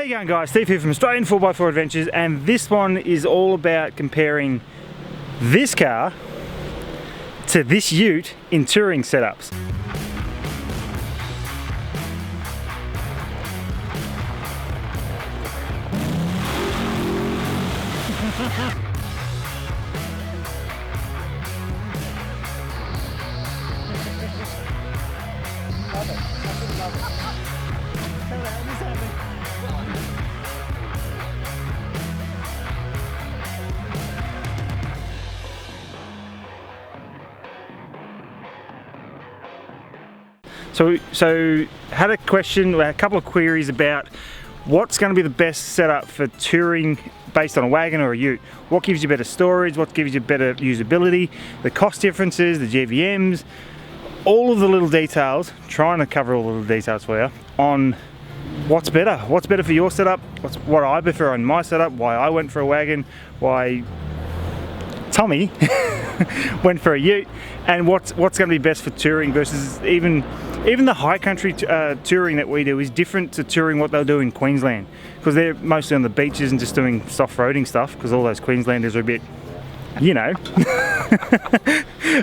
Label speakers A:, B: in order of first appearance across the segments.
A: you going, guys? Steve here from Australian 4x4 Adventures, and this one is all about comparing this car to this ute in touring setups. So had a couple of queries about what's going to be the best setup for touring based on a wagon or a ute. What gives you better storage, what gives you better usability, the cost differences, the GVMs, all of the little details, trying to cover all the little details for you on what's better for your setup, what I prefer on my setup, why I went for a wagon, why Tommy went for a ute, and what's going to be best for touring versus even the high country touring that we do is different to touring what they'll do in Queensland, because they're mostly on the beaches and just doing soft roading stuff, because all those Queenslanders are a bit, you know.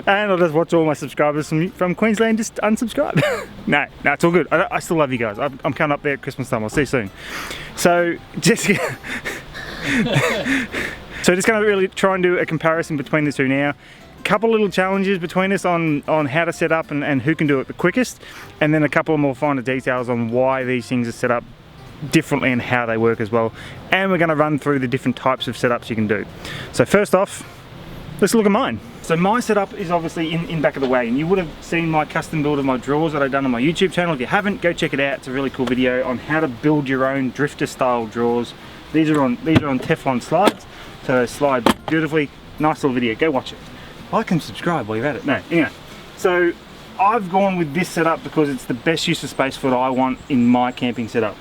A: And I'll just watch all my subscribers from Queensland just unsubscribe. No, it's all good. I still love you guys. I'm coming up there at Christmas time. I'll see you soon. So just going to really try and do a comparison between the two now. Couple little challenges between us on how to set up and who can do it the quickest, and then a couple of more finer details on why these things are set up differently and how they work as well. And we're going to run through the different types of setups you can do. So first off, let's look at mine. So my setup is obviously in back of the wagon. You would have seen my custom build of my drawers that I've done on my YouTube channel. If you haven't, go check it out. It's a really cool video on how to build your own drifter style drawers. These are on Teflon slides, so they slide beautifully. Nice little video, go watch it. Like and subscribe while you're at it. No, anyway, so I've gone with this setup because it's the best use of space for what I want in my camping setup.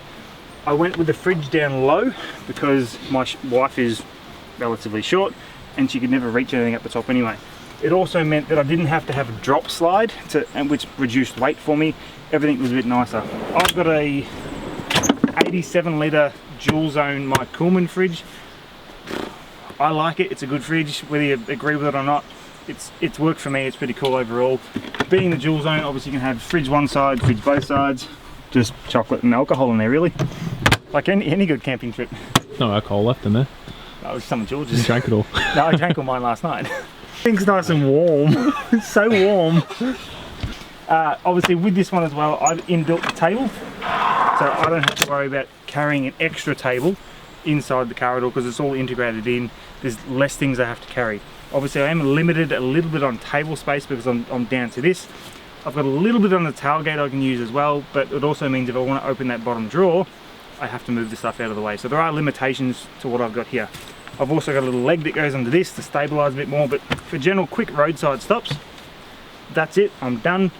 A: I went with the fridge down low because my wife is relatively short and she could never reach anything at the top anyway. It also meant that I didn't have to have a drop slide, which reduced weight for me. Everything was a bit nicer. I've got a 87 litre dual zone my Coolman fridge. I like it, it's a good fridge, whether you agree with it or not. It's worked for me, it's pretty cool overall. Being the dual zone, obviously you can have fridge one side, fridge both sides. Just chocolate and alcohol in there really. Like any good camping trip.
B: No alcohol left in there.
A: That was some of George's.
B: You drank it all.
A: No, I drank all mine last night. Things nice and warm. It's so warm. Obviously with this one as well, I've inbuilt the table. So I don't have to worry about carrying an extra table inside the car at all, because it's all integrated in. There's less things I have to carry. Obviously I am limited a little bit on table space because I'm down to this. I've got a little bit on the tailgate I can use as well, but it also means if I want to open that bottom drawer, I have to move the stuff out of the way. So there are limitations to what I've got here. I've also got a little leg that goes under this to stabilise a bit more, but for general quick roadside stops, that's it, I'm done.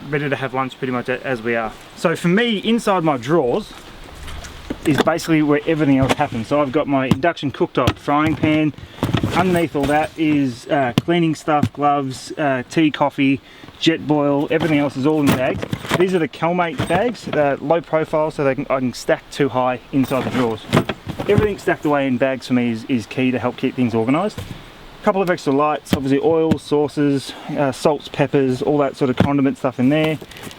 A: Ready to have lunch pretty much as we are. So for me, inside my drawers is basically where everything else happens. So I've got my induction cooktop, frying pan. Underneath all that is cleaning stuff, gloves, tea, coffee, jet boil, everything else is all in bags. These are the Calmate bags, low profile, so I can stack too high inside the drawers. Everything stacked away in bags for me is key to help keep things organised. A couple of extra lights, obviously oil, sauces, salts, peppers, all that sort of condiment stuff in there.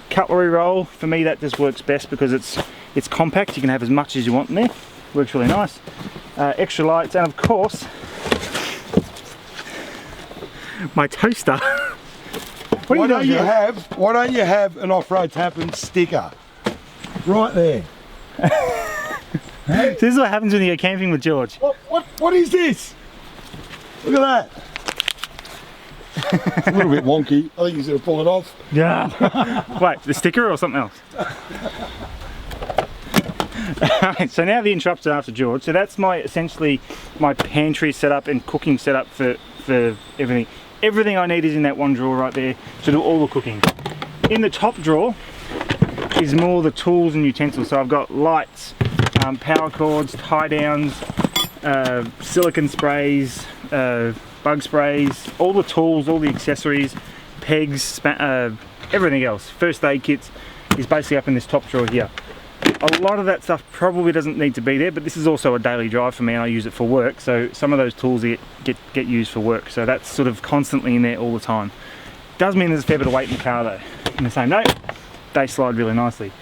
A: Cutlery roll, for me that just works best because it's compact, you can have as much as you want in there. Works really nice. Extra lights, and of course, my toaster.
C: Why don't you have an off-road tapping sticker? Right there.
A: This is what happens when you go camping with George.
C: What is this? Look at that. It's a little bit wonky. I think he's going to pull it off.
A: Yeah. Wait, the sticker or something else? Alright, so now the interruption after George. So that's essentially my pantry setup and cooking setup for everything. Everything I need is in that one drawer right there to do all the cooking. In the top drawer is more the tools and utensils. So I've got lights, power cords, tie downs, silicone sprays, bug sprays, all the tools, all the accessories, pegs, everything else. First aid kits is basically up in this top drawer here. A lot of that stuff probably doesn't need to be there, but this is also a daily drive for me and I use it for work, so some of those tools get used for work, so that's sort of constantly in there all the time. Does mean there's a fair bit of weight in the car though. In the same note, they slide really nicely.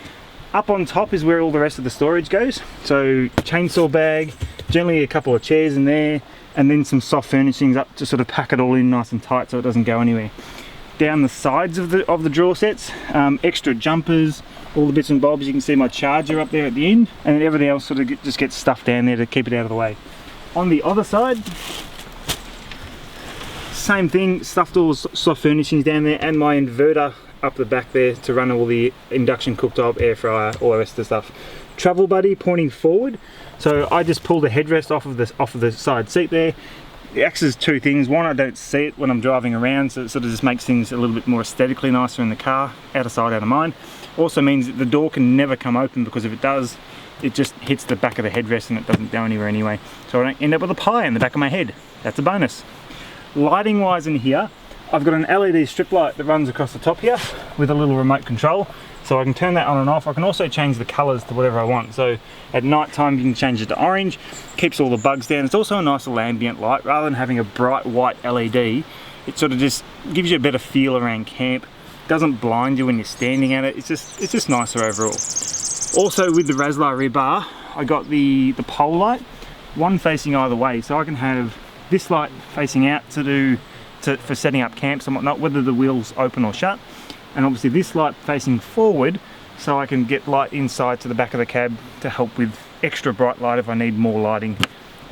A: Up on top is where all the rest of the storage goes, so chainsaw bag, generally a couple of chairs in there, and then some soft furnishings up to sort of pack it all in nice and tight so it doesn't go anywhere. Down the sides of the drawer sets, extra jumpers, all the bits and bobs. You can see my charger up there at the end, and then everything else sort of just gets stuffed down there to keep it out of the way. On the other side, same thing, stuffed all the soft furnishings down there, and my inverter up the back there to run all the induction cooktop, air fryer, all the rest of the stuff. Travel buddy pointing forward, so I just pull the headrest off of the side seat there. It acts as two things. One, I don't see it when I'm driving around, so it sort of just makes things a little bit more aesthetically nicer in the car, out of sight, out of mind. Also means that the door can never come open, because if it does, it just hits the back of the headrest and it doesn't go anywhere anyway. So I don't end up with a pie in the back of my head. That's a bonus. Lighting wise in here, I've got an LED strip light that runs across the top here with a little remote control. So I can turn that on and off. I can also change the colours to whatever I want. So at night time you can change it to orange, keeps all the bugs down. It's also a nice little ambient light. Rather than having a bright white LED, it sort of just gives you a better feel around camp. Doesn't blind you when you're standing at it. It's just nicer overall. Also with the Raslar rear bar, I got the pole light, one facing either way. So I can have this light facing out for setting up camps and whatnot, whether the wheel's open or shut. And obviously this light facing forward, so I can get light inside to the back of the cab to help with extra bright light if I need more lighting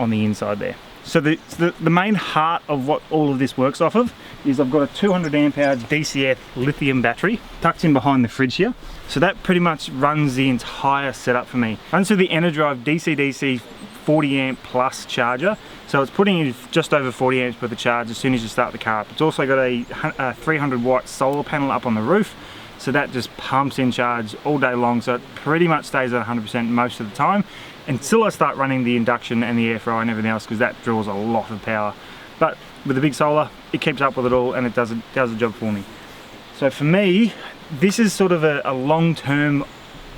A: on the inside there. So the main heart of what all of this works off of is I've got a 200 amp hour DCF lithium battery tucked in behind the fridge here. So that pretty much runs the entire setup for me. Runs through the EnerDrive DC-DC 40 amp plus charger. So it's putting in just over 40 amps worth of charge as soon as you start the car up. It's also got a 300 watt solar panel up on the roof. So that just pumps in charge all day long. So it pretty much stays at 100% most of the time until I start running the induction and the air fryer and everything else, because that draws a lot of power. But with the big solar, it keeps up with it all and it does the job for me. So for me, this is sort of a long-term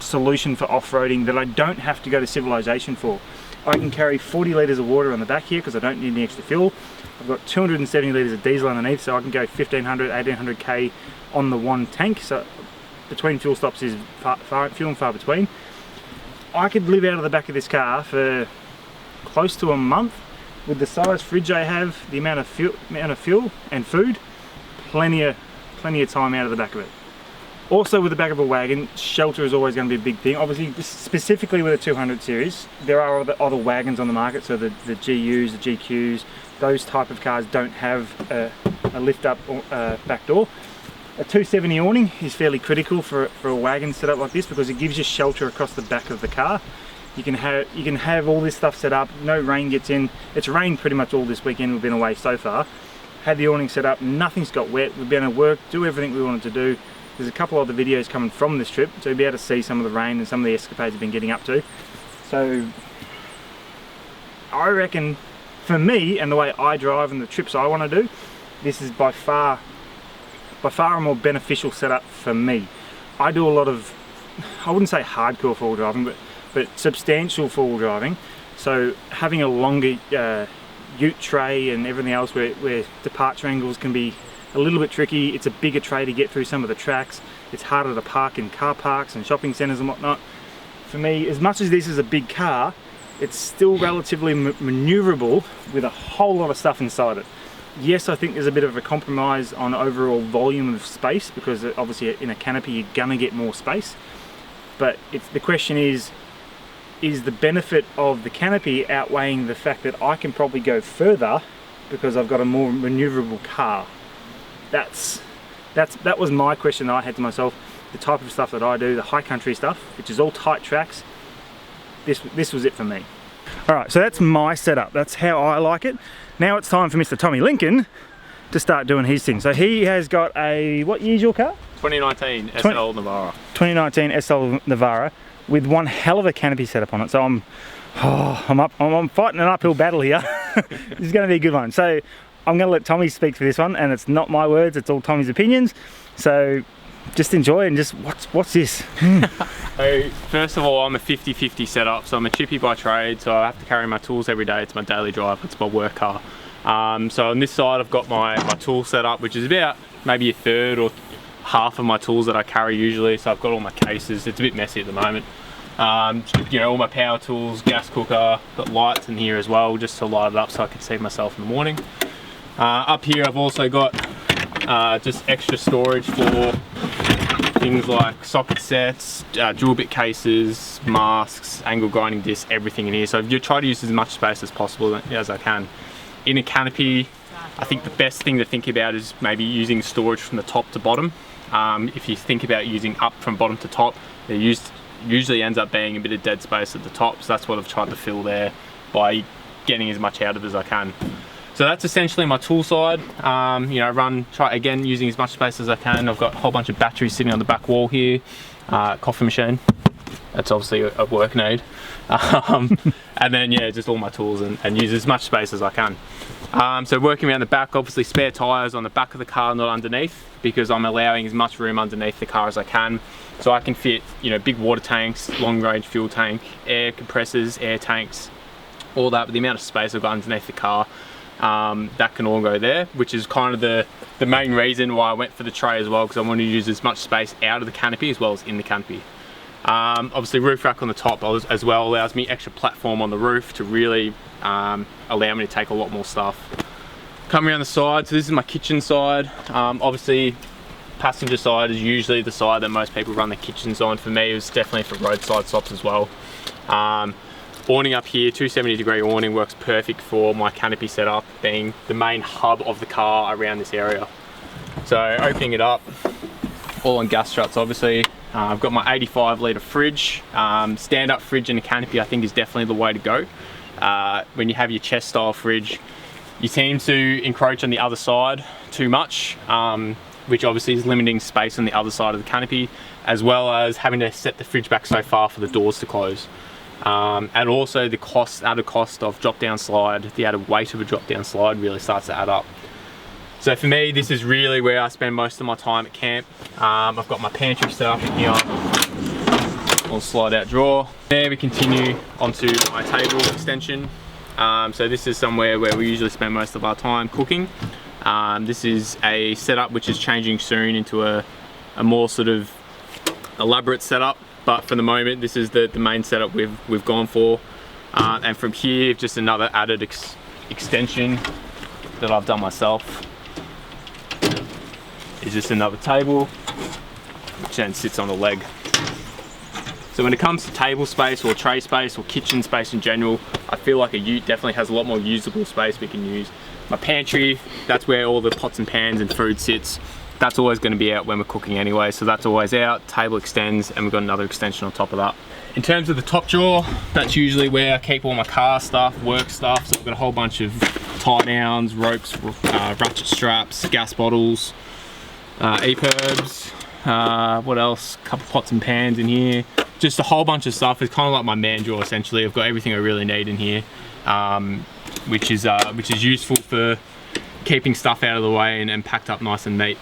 A: solution for off-roading that I don't have to go to civilization for. I can carry 40 litres of water on the back here because I don't need any extra fuel. I've got 270 litres of diesel underneath, so I can go 1500, 1800k on the one tank. So between fuel stops is few and far between. I could live out of the back of this car for close to a month with the size fridge I have, the amount of fuel and food, plenty of time out of the back of it. Also with the back of a wagon, shelter is always going to be a big thing. Obviously, specifically with a 200 series, there are other wagons on the market, so the GUs, the GQs, those type of cars don't have a lift up back door. A 270 awning is fairly critical for a wagon setup like this because it gives you shelter across the back of the car. You can have all this stuff set up, no rain gets in. It's rained pretty much all this weekend we've been away so far. Had the awning set up, nothing's got wet, we've been able to work, do everything we wanted to do. There's a couple of other videos coming from this trip, so you'll be able to see some of the rain and some of the escapades we've been getting up to. So I reckon for me and the way I drive and the trips I want to do, this is by far a more beneficial setup for me. I do a lot of, I wouldn't say hardcore four-wheel driving, but substantial four-wheel driving. So having a longer ute tray and everything else where departure angles can be a little bit tricky. It's a bigger tray to get through some of the tracks. It's harder to park in car parks and shopping centres and whatnot. For me, as much as this is a big car, it's still relatively manoeuvrable with a whole lot of stuff inside it. Yes, I think there's a bit of a compromise on overall volume of space because obviously in a canopy you're gonna get more space. But the question is the benefit of the canopy outweighing the fact that I can probably go further because I've got a more manoeuvrable car? That was my question that I had to myself. The type of stuff that I do, the high country stuff, which is all tight tracks, this was it for me. Alright, so that's my setup. That's how I like it. Now it's time for Mr. Tommy Lincoln to start doing his thing. So he has got a, what year's your car?
B: 2019 SL Navara.
A: 2019 SL Navara with one hell of a canopy setup on it. So I'm fighting an uphill battle here. This is going to be a good one. So I'm going to let Tommy speak for this one, and it's not my words, it's all Tommy's opinions. So just enjoy and just what's this?
B: So first of all, I'm a 50-50 setup, so I'm a chippy by trade, so I have to carry my tools every day. It's my daily drive, it's my work car. So on this side I've got my tool setup, which is about maybe a third or half of my tools that I carry usually. So I've got all my cases. It's a bit messy at the moment. You know, all my power tools, gas cooker, got lights in here as well just to light it up so I can see myself in the morning. Up here I've also got just extra storage for things like socket sets, drill bit cases, masks, angle grinding discs, everything in here. So you try to use as much space as possible as I can. In a canopy, I think the best thing to think about is maybe using storage from the top to bottom. If you think about using up from bottom to top, there usually ends up being a bit of dead space at the top. So that's what I've tried to fill there by getting as much out of it as I can. So that's essentially my tool side. You know, try again using as much space as I can. I've got a whole bunch of batteries sitting on the back wall here. Coffee machine. That's obviously a work need. And then yeah, just all my tools and use as much space as I can. So working around the back, obviously spare tyres on the back of the car, not underneath, because I'm allowing as much room underneath the car as I can. So I can fit, you know, big water tanks, long range fuel tank, air compressors, air tanks, all that. But the amount of space I've got underneath the car, that can all go there, which is kind of the main reason why I went for the tray as well, because I wanted to use as much space out of the canopy as well as in the canopy. Obviously roof rack on the top as well allows me extra platform on the roof to really allow me to take a lot more stuff. Come around the side, so this is my kitchen side. Obviously passenger side is usually the side that most people run their kitchens on. For me, it was definitely for roadside stops as well. Awning up here, 270-degree awning, works perfect for my canopy setup, being the main hub of the car around this area. So opening it up, all on gas struts obviously. I've got my 85-litre fridge. Stand-up fridge in a canopy I think is definitely the way to go. When you have your chest style fridge, you seem to encroach on the other side too much, which obviously is limiting space on the other side of the canopy, as well as having to set the fridge back so far for the doors to close. And also the added cost of drop down slide, the added weight of a drop down slide really starts to add up. So for me, this is really where I spend most of my time at camp. I've got my pantry set up in here, little slide out drawer. There we continue onto my table extension. So this is somewhere where we usually spend most of our time cooking. This is a setup which is changing soon into a more sort of elaborate setup, but for the moment this is the main setup we've gone for. And from here, just another added extension that I've done myself is just another table which then sits on the leg. So when it comes to table space or tray space or kitchen space in general, I feel like a ute definitely has a lot more usable space we can use. My pantry, that's where all the pots and pans and food sits. That's always going to be out when we're cooking anyway, so that's always out. Table extends and we've got another extension on top of that. In terms of the top drawer, that's usually where I keep all my car stuff, work stuff. So I've got a whole bunch of tie downs, ropes, ratchet straps, gas bottles, EPIRBs, what else? A couple pots and pans in here. Just a whole bunch of stuff. It's kind of like my man drawer essentially. I've got everything I really need in here, which is useful for keeping stuff out of the way and packed up nice and neat.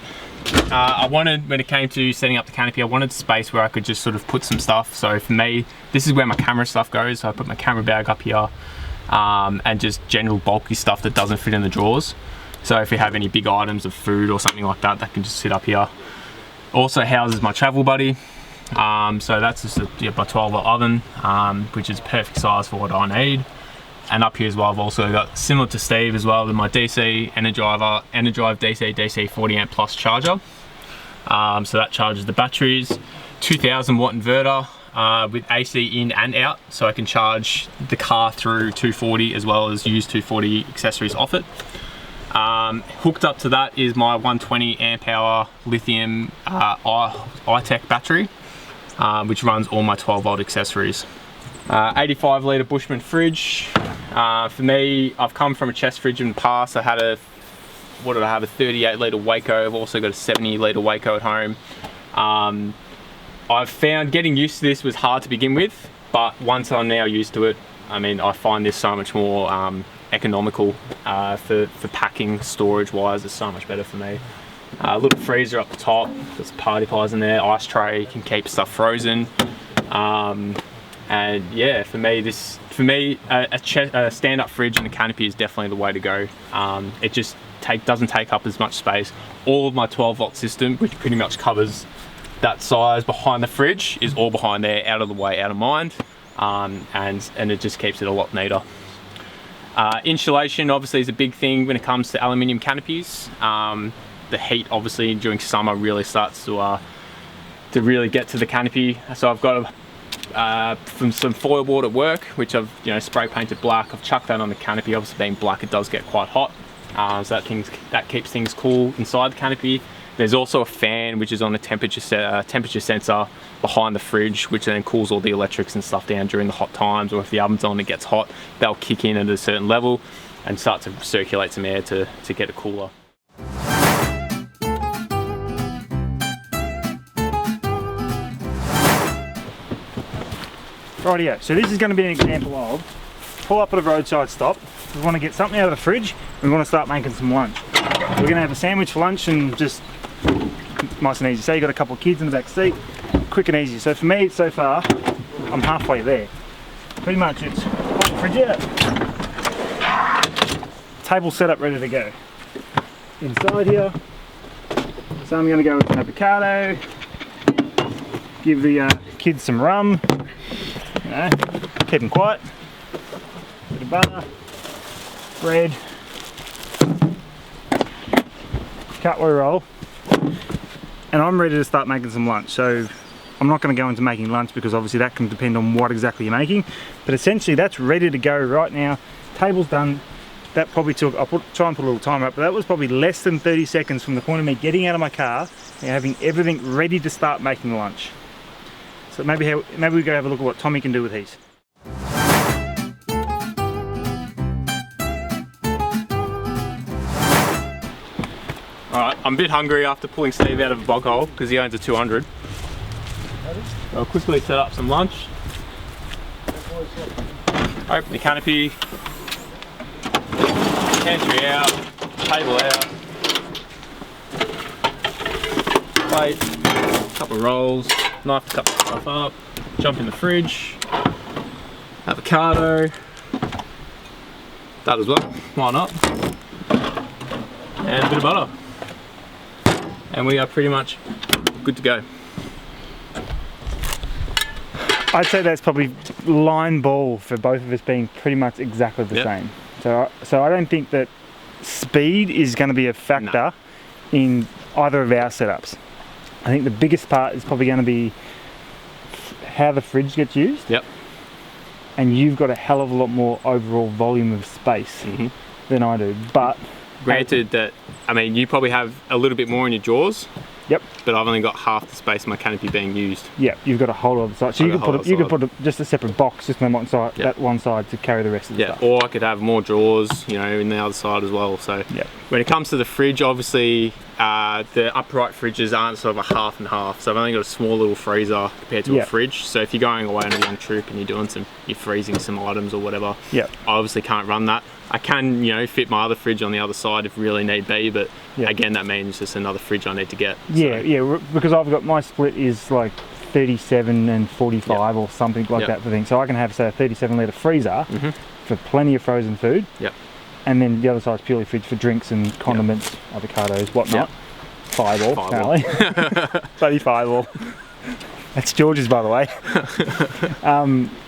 B: I wanted, when it came to setting up the canopy, I wanted space where I could just sort of put some stuff. So for me, this is where my camera stuff goes. So I put my camera bag up here, and just general bulky stuff that doesn't fit in the drawers. So if you have any big items of food or something like that, that can just sit up here. Also houses my travel buddy. So that's just a by 12 oven, which is perfect size for what I need. And up here as well, I've also got, similar to Steve as well, with my DC Energive DC 40 amp plus charger. So that charges the batteries. 2000 watt inverter with AC in and out, so I can charge the car through 240 as well as use 240 accessories off it. Hooked up to that is my 120 amp hour lithium iTech battery, which runs all my 12 volt accessories. 85 litre Bushman fridge. For me, I've come from a chest fridge in the past. I had a 38 litre Jayco. I've also got a 70 litre Jayco at home. I've found getting used to this was hard to begin with, but once I'm now used to it, I mean, I find this so much more economical for packing, storage wise. It's so much better for me. A little freezer up the top, got some party pies in there, ice tray, can keep stuff frozen. And yeah, for me, a stand-up fridge and a canopy is definitely the way to go. It just doesn't take up as much space. All of my 12-volt system, which pretty much covers that size behind the fridge, is all behind there, out of the way, out of mind, and it just keeps it a lot neater. Insulation obviously is a big thing when it comes to aluminium canopies. The heat obviously during summer really starts to really get to the canopy. So I've got from some foil board at work, which I've spray painted black. I've chucked that on the canopy. Obviously being black, it does get quite hot, so that keeps things cool inside the canopy. There's also a fan which is on a temperature sensor behind the fridge, which then cools all the electrics and stuff down during the hot times, or if the oven's on, it gets hot, they'll kick in at a certain level and start to circulate some air to get it cooler.
A: Rightio, so this is going to be an example of pull up at a roadside stop. We want to get something out of the fridge. We want to start making some lunch. We're going to have a sandwich for lunch and just nice and easy. So you got a couple of kids in the back seat, quick and easy. So for me, so far, I'm halfway there. Pretty much it's pull the fridge out, table set up, ready to go. Inside here, so I'm going to go with an avocado, give the kids some rum. Keep them quiet. Bit of butter, bread, cutlery roll, and I'm ready to start making some lunch. So I'm not going to go into making lunch because obviously that can depend on what exactly you're making, but essentially that's ready to go right now. Table's done. That probably took, I'll try and put a little timer up, but that was probably less than 30 seconds from the point of me getting out of my car and having everything ready to start making lunch. So maybe we go have a look at what Tommy can do with his.
B: Alright, I'm a bit hungry after pulling Steve out of a bog hole because he owns a 200. I'll quickly set up some lunch. Open the canopy. Pantry out. Table out. Plate. Couple of rolls. Knife to cut the stuff up, jump in the fridge, avocado, that as well, why not, and a bit of butter, and we are pretty much good to go.
A: I'd say that's probably line ball for both of us being pretty much exactly the same. So I don't think that speed is going to be a factor in either of our setups. I think the biggest part is probably going to be how the fridge gets used.
B: Yep.
A: And you've got a hell of a lot more overall volume of space than I do. But
B: granted that, I mean, you probably have a little bit more in your drawers.
A: Yep.
B: But I've only got half the space of my canopy being used.
A: Yeah, you've got a whole other side. So you could put just a separate box just on one side, that one side to carry the rest of the stuff.
B: Or I could have more drawers, in the other side as well. So when it comes to the fridge, obviously the upright fridges aren't sort of a half and half. So I've only got a small little freezer compared to a fridge. So if you're going away on a long trip and you're freezing some items or whatever, I obviously can't run that. I can, fit my other fridge on the other side if really need be, but again, that means just another fridge I need to get.
A: Yeah, because I've got, my split is like 37 and 45 or something like that for things. So I can have, say, a 37 litre freezer for plenty of frozen food. And then the other side's purely fridge for drinks and condiments, avocados, whatnot. Fireball, apparently. Bloody Fireball. That's George's, by the way.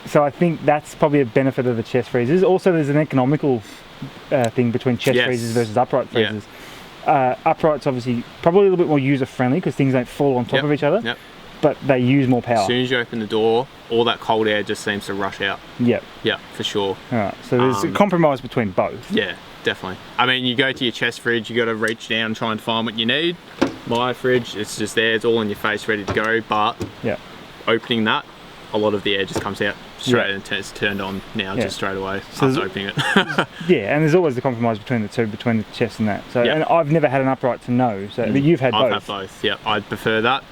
A: So I think that's probably a benefit of the chest freezers. Also, there's an economical thing between chest freezers versus upright freezers. Upright's obviously probably a little bit more user-friendly because things don't fall on top of each other, but they use more power.
B: As soon as you open the door, all that cold air just seems to rush out. Yeah, for sure.
A: All right, so there's a compromise between both.
B: Yeah, definitely. I mean, you go to your chest fridge, you got to reach down and try and find what you need. My fridge, it's just there, it's all in your face, ready to go, but opening that, a lot of the air just comes out straight and it's turned on now just straight away after opening it.
A: And there's always the compromise between the two, between the chest and that. So, and I've never had an upright to know, so but you've had both.
B: I've had both, I'd prefer that.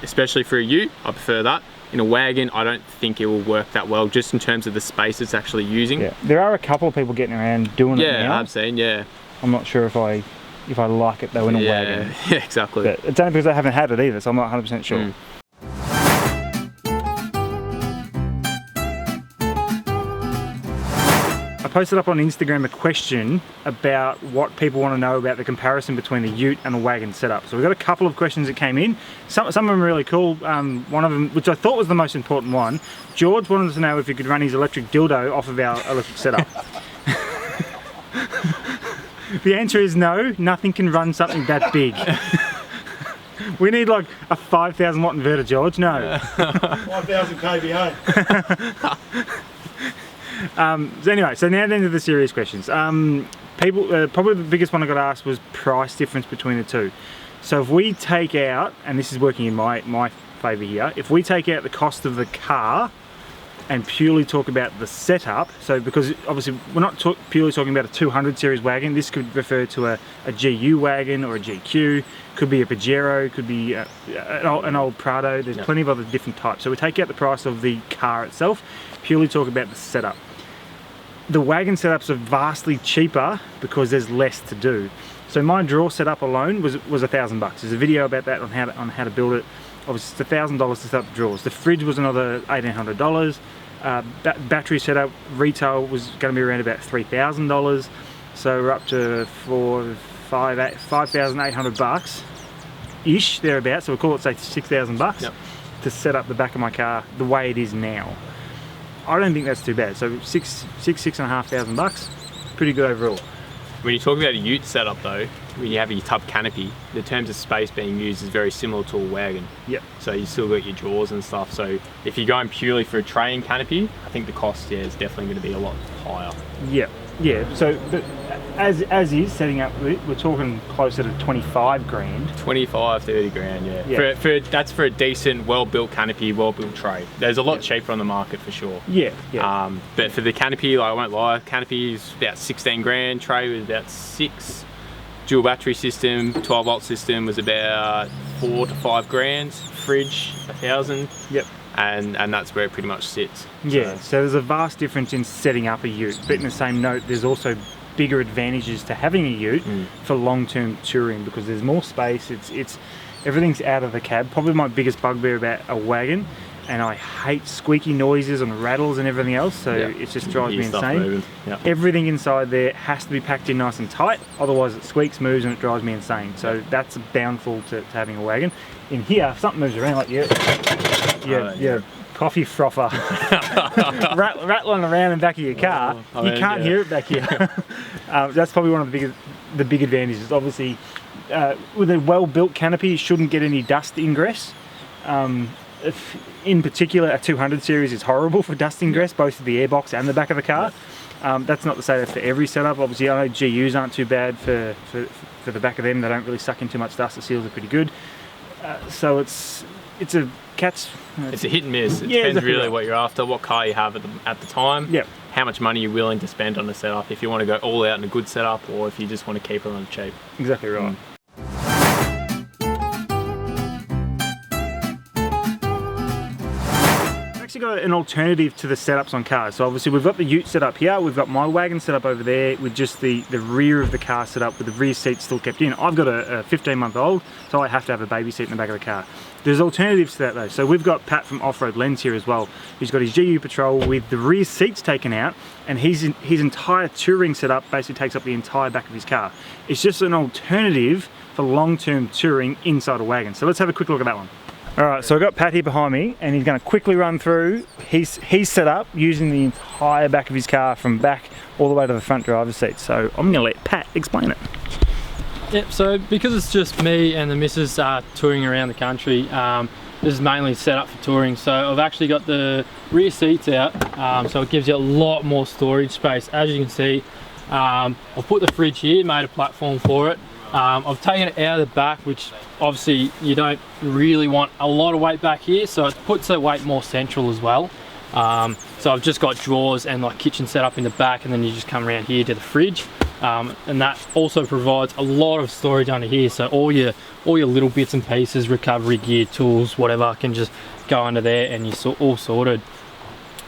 B: Especially for a ute, I prefer that. In a wagon, I don't think it will work that well, just in terms of the space it's actually using.
A: There are a couple of people getting around doing it now.
B: I've seen,
A: I'm not sure if I if I like it though in a wagon.
B: Yeah, exactly.
A: But it's only because I haven't had it either, so I'm not 100% sure. I posted up on Instagram a question about what people want to know about the comparison between a ute and a wagon setup. So we've got a couple of questions that came in. Some of them are really cool. One of them, which I thought was the most important one, George wanted to know if he could run his electric dildo off of our electric setup. The answer is no, nothing can run something that big. We need like a 5,000 watt inverter, George. No.
C: 5,000 kVA.
A: So anyway, so now then to the serious questions. People, probably the biggest one I got asked was price difference between the two. So if we take out, and this is working in my favour here, if we take out the cost of the car and purely talk about the setup, so because obviously we're not purely talking about a 200 series wagon, this could refer to a GU wagon or a GQ, could be a Pajero, could be an old Prado, there's plenty of other different types. So we take out the price of the car itself, purely talk about the setup. The wagon setups are vastly cheaper because there's less to do. So my draw setup alone was $1,000. There's a video about that on how to build it. Obviously it's $1,000 to set up the drawers. The fridge was another $1,800. Battery setup retail was going to be around about $3,000. So we're up to $5,800 ish, thereabouts. So we'll call it say $6,000 to set up the back of my car the way it is now. I don't think that's too bad. So $6,500, pretty good overall.
B: When you talk about a ute setup though, when you have your tub canopy, the terms of space being used is very similar to a wagon.
A: Yep.
B: So you still got your drawers and stuff. So if you're going purely for a training canopy, I think the cost is definitely going to be a lot higher.
A: Yeah, yeah. So as is setting up, we're talking closer to 25 grand.
B: 25, 30 grand, yeah. That's for a decent, well-built canopy, well-built tray. There's a lot cheaper on the market for sure.
A: Yeah, yeah.
B: But for the canopy, like, I won't lie, canopy is about 16 grand, tray was about 6. Dual battery system, 12 volt system was about 4 to 5 grand. Fridge, 1,000.
A: Yep.
B: And that's where it pretty much sits.
A: Yeah, so there's a vast difference in setting up a ute, but in the same note, there's also bigger advantages to having a ute for long-term touring because there's more space. It's everything's out of the cab. Probably my biggest bugbear about a wagon, and I hate squeaky noises and rattles and everything else, so it just drives me insane. Everything inside there has to be packed in nice and tight, otherwise it squeaks, moves, and it drives me insane. So that's a downfall to having a wagon. In here, if something moves around like your coffee frother rattling around in the back of your car, you can't hear it back here. That's probably one of the big advantages. Obviously, with a well-built canopy, you shouldn't get any dust ingress. In particular, a 200 series is horrible for dust ingress, both of the airbox and the back of the car. That's not to say that for every setup. Obviously, I know GUs aren't too bad for the back of them. They don't really suck in too much dust. The seals are pretty good. So it's a cat's.
B: It's a hit and miss. It depends really what you're after, what car you have at the time.
A: Yep.
B: How much money you're willing to spend on the setup. If you want to go all out in a good setup, or if you just want to keep it on the cheap.
A: Exactly right. Got an alternative to the setups on cars. So obviously we've got the ute set up here, we've got my wagon set up over there with just the rear of the car set up with the rear seat still kept in. I've got a 15-month-old, so I have to have a baby seat in the back of the car. There's alternatives to that though. So we've got Pat from Offroad Lens here as well. He's got his GU Patrol with the rear seats taken out, and his entire touring setup basically takes up the entire back of his car. It's just an alternative for long-term touring inside a wagon. So let's have a quick look at that one. Alright, so I've got Pat here behind me, and he's going to quickly run through his setup using the entire back of his car from back all the way to the front driver's seat. So I'm going to let Pat explain it.
D: Yep, so because it's just me and the missus touring around the country, this is mainly set up for touring. So I've actually got the rear seats out, so it gives you a lot more storage space. As you can see, I've put the fridge here, made a platform for it. I've taken it out of the back, which obviously you don't really want a lot of weight back here, so it puts the weight more central as well. So I've just got drawers and like kitchen set up in the back, and then you just come around here to the fridge, and that also provides a lot of storage under here. So all your little bits and pieces, recovery gear, tools, whatever, can just go under there, and you're all sorted.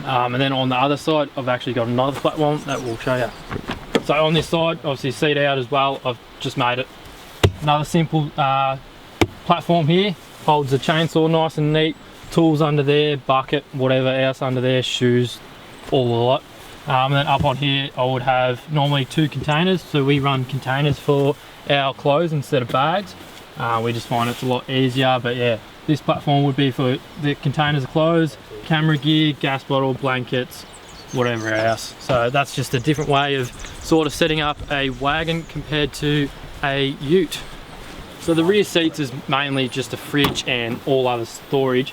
D: And then on the other side, I've actually got another platform that we'll show you. So on this side, obviously seat out as well, I've just made it Another simple platform here, holds the chainsaw nice and neat, tools under there, bucket, whatever else under there, shoes, all the lot. And then up on here I would have normally 2 containers, so we run containers for our clothes instead of bags. We just find it's a lot easier, but yeah, this platform would be for the containers of clothes, camera gear, gas bottle, blankets, whatever else. So that's just a different way of sort of setting up a wagon compared to a ute. So the rear seats is mainly just a fridge and all other storage,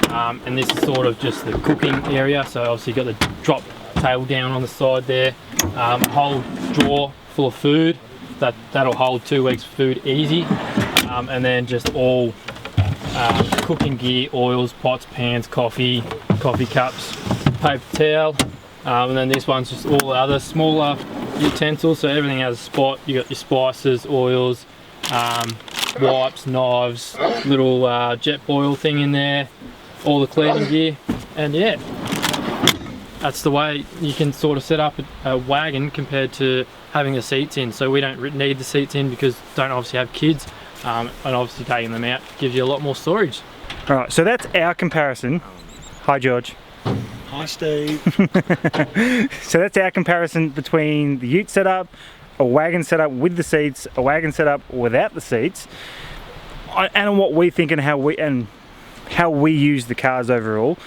D: and this is sort of just the cooking area. So obviously you've got the drop table down on the side there, whole drawer full of food that'll hold 2 weeks of food easy, and then just all cooking gear, oils, pots, pans, coffee cups, paper towel, and then this one's just all the other smaller utensils. So everything has a spot. You got your spices, oils, wipes, knives, little jet boil thing in there, all the cleaning gear, and yeah, that's the way you can sort of set up a wagon compared to having the seats in. So we don't need the seats in because don't obviously have kids, and obviously taking them out gives you a lot more storage.
A: All right, so that's our comparison. Hi, George.
C: Hi, Steve.
A: So that's our comparison between the ute setup, a wagon setup with the seats, a wagon setup without the seats, and what we think and how we use the cars overall.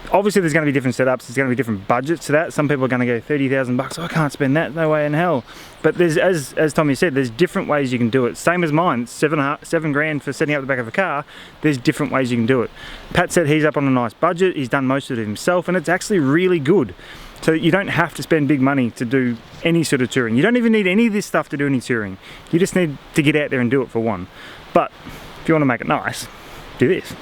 A: Obviously there's going to be different setups, there's going to be different budgets to that. Some people are going to go 30,000 bucks, I can't spend that, no way in hell. But there's, as Tommy said, there's different ways you can do it. Same as mine, 7 grand for setting up the back of a car. There's different ways you can do it. Pat said he's up on a nice budget, he's done most of it himself, and it's actually really good. So you don't have to spend big money to do any sort of touring. You don't even need any of this stuff to do any touring. You just need to get out there and do it for one. But if you want to make it nice, do this.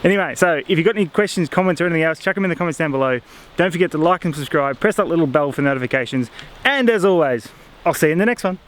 A: Anyway, so if you've got any questions, comments or anything else, chuck them in the comments down below. Don't forget to like and subscribe, press that little bell for notifications, and as always, I'll see you in the next one.